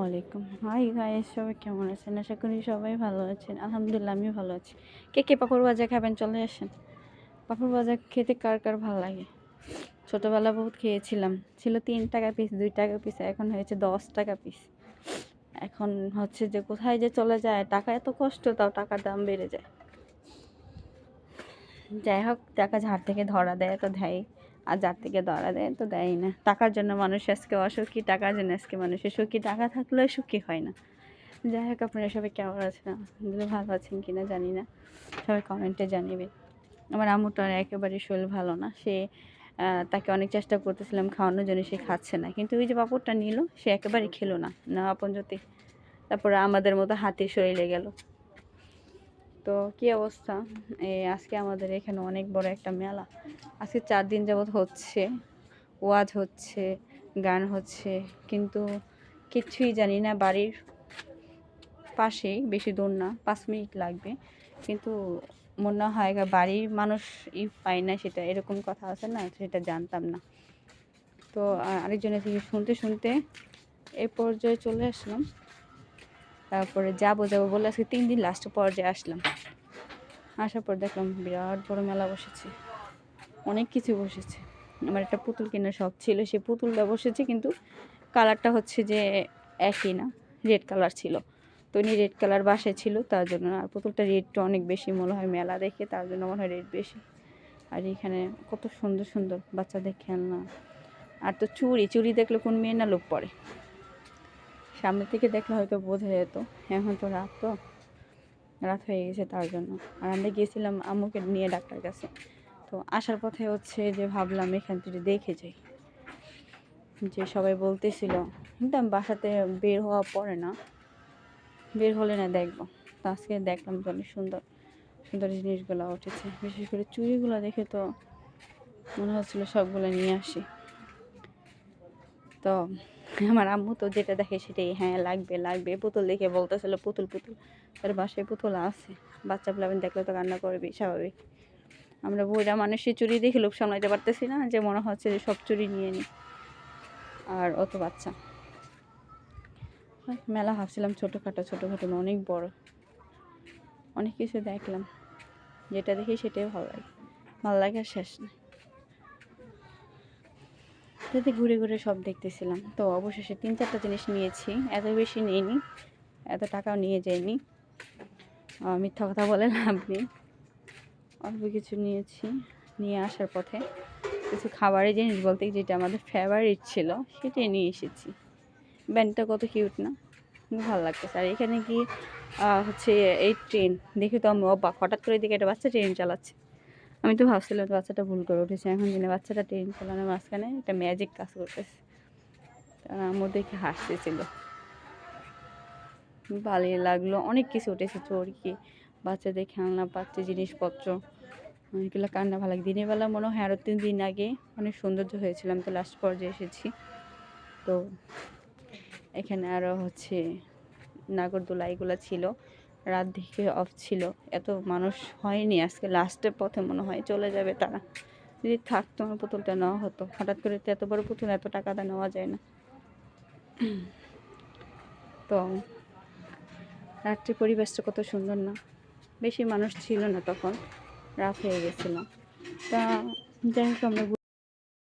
আলাইকুম। Hi guys, সবাই কেমন আছেন? আশা করি সবাই ভালো আছেন। আলহামদুলিল্লাহ আমিও ভালো আছি। কে কে পাঁপড় ভাজা খাবেন চলে আসেন। পাঁপড় ভাজা খেতে কার কার ভালো লাগে? ছোটোবেলা বহুত খেয়েছিলাম। ছিল 3 টাকা পিস, 2 টাকা পিস, এখন হয়েছে 10 টাকা পিস। এখন হচ্ছে যে কোথায় যে চলে যায়, টাকা এত কষ্ট, তাও টাকার দাম বেড়ে যায়। যাই হোক, টাকা ঝাড় থেকে ধরা দেয় তো দেয়, আর যার থেকে ধরা দেয় তো দেয় না। টাকার জন্য মানুষ আজকে অসুখী, টাকার জন্য আজকে মানুষের সুখী। টাকা থাকলেও সুখী হয় না। যাই হোক, আপনারা সবাই কেমন আছেন? ভালো আছেন কিনা জানি না, সবাই কমেন্টে জানিবে। আমার আম্মুটার একেবারে শরীর ভালো না। সে তাকে অনেক চেষ্টা করতেছিলাম খাওয়ানোর জন্য, সে খাচ্ছে না। কিন্তু ওই যে পাঁপড়টা নিল, সে একেবারে খেলো না, না আপন জ্যোতি। তারপরে আমাদের মতো হাতির শরীরে গেল। তো কী অবস্থা, আজকে আমাদের এখানে অনেক বড় একটা মেলা। আজকে 4 দিন যাবৎ হচ্ছে, ওয়াজ হচ্ছে, গান হচ্ছে, কিন্তু কিচ্ছুই জানি না। বাড়ির পাশেই, বেশি দূর না, 5 মিনিট লাগবে, কিন্তু মনে হয় বাড়ির মানুষ পায় না, সেটা এরকম কথা আছে না, সেটা জানতাম না। তো আরেকজনের থেকে শুনতে শুনতে এই পর্যায়ে চলে আসলাম। তারপরে যাবো বলে আজকে 3 দিন লাস্ট পর্যায়ে আসলাম। আসার পর দেখলাম বিরাট বড় মেলা বসেছে, অনেক কিছু বসেছে। আমার একটা পুতুল কেনার শখ ছিল, সে পুতুলটা বসেছে, কিন্তু কালারটা হচ্ছে যে একই না, রেড কালার ছিল। তো উনি রেড কালার বাসায় ছিল, তার জন্য। আর পুতুলটা রেডটা অনেক বেশি মনে হয়, মেলা দেখে, তার জন্য মনে হয় রেড বেশি। আর এখানে কত সুন্দর সুন্দর বাচ্চাদের খেলনা। আর তো চুড়ি দেখলে কোন মেয়ে না লোক পড়ে। সামনে থেকে দেখলে হয়তো বোঝা যেত, এখন তো রাত হয়ে গেছে, তার জন্য। আর আমরা গিয়েছিলাম আম্মুকে নিয়ে ডাক্তার কাছে। তো আসার পথে হচ্ছে যে ভাবলাম এখান থেকে দেখে যাই, যে সবাই বলতেছিল, কিন্তু আমি বাসাতে বের হওয়া পড়ে না, বের হলে না দেখবো। তো আজকে দেখলাম যে অনেক সুন্দর সুন্দর জিনিসগুলো উঠেছে। বিশেষ করে চুড়িগুলো দেখে তো মনে হচ্ছিল সবগুলো নিয়ে আসি। তো আমার আম্মু তো যেটা দেখে সেটাই হ্যাঁ লাগবে লাগবে, পুতুল দেখে বলতেছিল পুতুল পুতুল। তার বাসায় পুতুল আছে, বাচ্চা প্লাবেন দেখলে তো কান্না করবি, স্বাভাবিক। আমরা বুড়া মানুষের চুড়ি দেখে লোক সামলাইতে পারতেছি না, যে মনে হচ্ছে যে সব চুড়ি নিয়ে নিই, আর অত বাচ্চা। মেলা ভাবছিলাম ছোটোখাটো, অনেক বড়, অনেক কিছু দেখলাম। যেটা দেখি সেটাই ভালো লাগে আর শেষ নেই। তাতে ঘুরে ঘুরে সব দেখতেছিলাম। তো অবশেষে 3-4টা জিনিস নিয়েছি, এত বেশি নিইনি, এত টাকাও নিয়ে যাইনি, মিথ্যা কথা বলে লাভ নেই। অল্প কিছু নিয়েছি। নিয়ে আসার পথে কিছু খাবারের জিনিস বলতে যেটা আমাদের ফেভারিট ছিল সেটাই নিয়ে এসেছি। ব্যান্ডটা কত কিউট না, ভালো লাগতেছে। আর এখানে কি হচ্ছে এই ট্রেন দেখে তো আমি অবাক, হঠাৎ করে দিকে একটা বাচ্চা ট্রেন চালাচ্ছে। আমি তো ভাবছিলাম বাচ্চাটা ভুল করে উঠেছে, এখন দিনে বাচ্চাটা ট্রেন চালানোর মাঝখানে একটা ম্যাজিক কাজ করতেছে। আমার দেখে হাসতেছিল, ভালোই লাগলো। অনেক কিছু উঠেছে, চরকি, বাচ্চাদের খেলনা, বাচ্চা জিনিসপত্র, এগুলো কান্না ভালো লাগে। দিনের বেলা মনে হয় আরও 3 দিন আগে অনেক সৌন্দর্য হয়েছিলাম, তো লাস্ট পর্যায়ে এসেছি। তো এখানে আরও হচ্ছে নাগরদোলা এগুলো ছিল, রাত দিকে অফ ছিল, এত মানুষ হয়নি আজকে। লাস্টের পথে মনে হয় চলে যাবে তারা, যদি থাকতো আমার পুতুলটা নেওয়া হতো। হঠাৎ করে তো এত বড় পুতুল এত টাকা দিয়ে নেওয়া যায় না। তো রাত্রে পরিবেশটা কত সুন্দর না, বেশি মানুষ ছিল না তখন, রাত হয়ে গেছিলো। তা যাই হোক আমরা